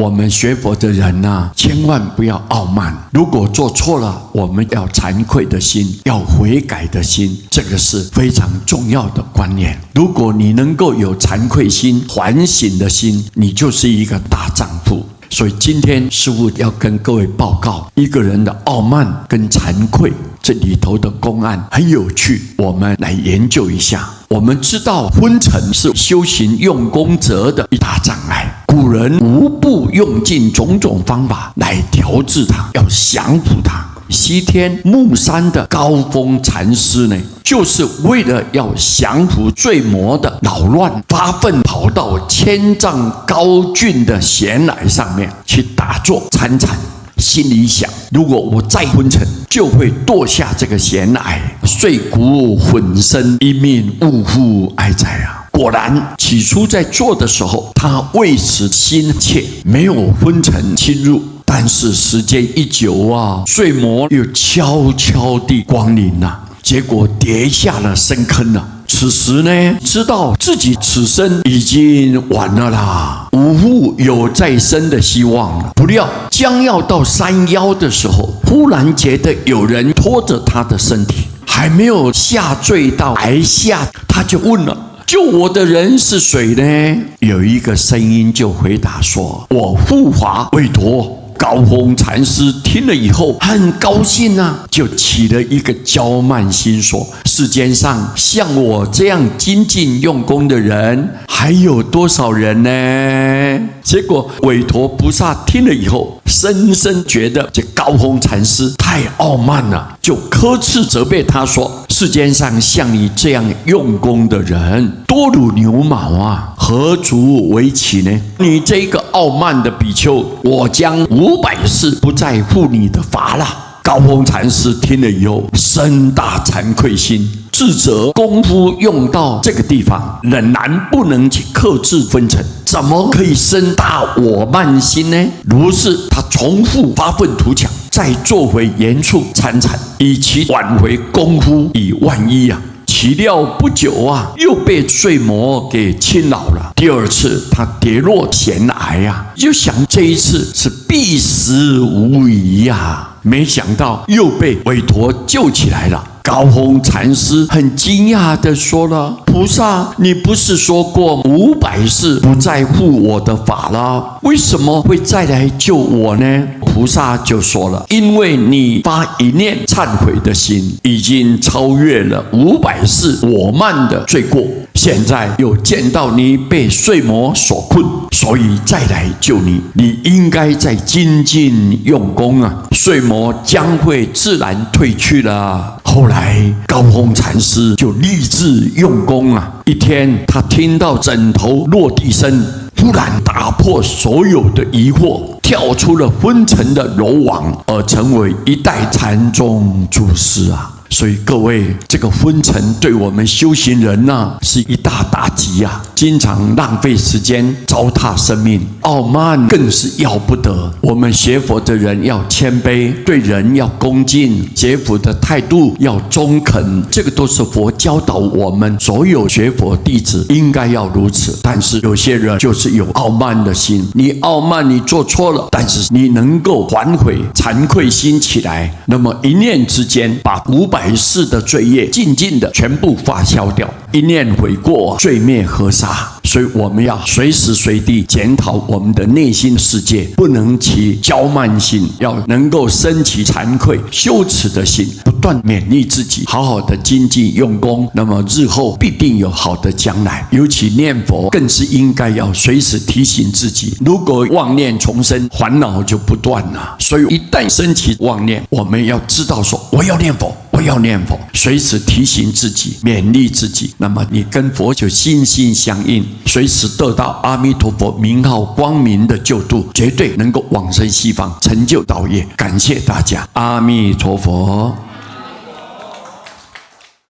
我们学佛的人啊，千万不要傲慢。如果做错了，我们要惭愧的心，要悔改的心，这个是非常重要的观念。如果你能够有惭愧心、反省的心，你就是一个大丈夫。所以今天师父要跟各位报告一个人的傲慢跟惭愧，这里头的公案很有趣，我们来研究一下。我们知道昏沉是修行用功者的一大障碍，古人无不用尽种种方法来调治它，要降服它。西天木山的高峰禅师呢，就是为了要降服醉魔的扰乱，发奋跑到1000丈高峻的悬崖上面去打坐参禅，心里想，如果我再昏沉，就会堕下这个悬崖，碎骨粉身，一命呜呼哀哉啊！果然，起初在做的时候，他为此心切，没有昏沉侵入。但是时间一久啊，睡魔又悄悄地光临了，结果跌下了深坑了。此时呢，知道自己此生已经完了啦，无复有再生的希望了。不料将要到山腰的时候，忽然觉得有人拖着他的身体，还没有下坠到崖下，他就问了：救我的人是谁呢？有一个声音就回答说：我护法韦陀。高峰禅师听了以后很高兴啊，就起了一个骄慢心，说：世间上像我这样精进用功的人还有多少人呢？结果韦陀菩萨听了以后，深深觉得这高峰禅师太傲慢了，就呵斥责备他说：世间上像你这样用功的人多如牛毛啊，何足为奇呢？你这个傲慢的比丘，我将500世不再护你的法了。高峰禅师听了以后，深大惭愧心，自责功夫用到这个地方，仍然不能去克制昏沉，怎么可以生大我慢心呢？如是，他重复发愤图强，再做回原处参禅，以其挽回功夫以万一啊。岂料不久啊，又被睡魔给侵扰了。第二次他跌落悬崖啊，就想这一次是必死无疑啊。没想到又被韦陀救起来了。高峰禅师很惊讶地说了：菩萨，你不是说过500世不再护我的法了，为什么会再来救我呢？菩萨就说了：因为你发一念忏悔的心，已经超越了500世我慢的罪过，现在又见到你被睡魔所困，所以再来救你。你应该再精进用功啊，睡魔将会自然退去了。后来高峰禅师就立志用功啊。一天，他听到枕头落地声，突然打破所有的疑惑，跳出了昏沉的罗网，而成为一代禅宗祖师啊。所以各位，这个昏沉对我们修行人啊，是一大打击啊，经常浪费时间，糟蹋生命，傲慢更是要不得。我们学佛的人要谦卑，对人要恭敬，学佛的态度要中肯，这个都是佛教导我们所有学佛弟子应该要如此。但是有些人就是有傲慢的心，你傲慢，你做错了，但是你能够反悔，惭愧心起来，那么一念之间把500世的罪业静静的全部发酵掉，一念悔过，罪灭河沙。所以我们要随时随地检讨我们的内心世界，不能起骄慢心，要能够升起惭愧羞耻的心，不断勉励自己，好好的精进用功，那么日后必定有好的将来。尤其念佛更是应该要随时提醒自己，如果妄念重生，烦恼就不断了。所以一旦升起妄念，我们要知道说，我要念佛，我要念佛，随时提醒自己，勉励自己，那么你跟佛就心心相印，随时得到阿弥陀佛名号光明的救度，绝对能够往生西方，成就道业。感谢大家，阿弥陀佛。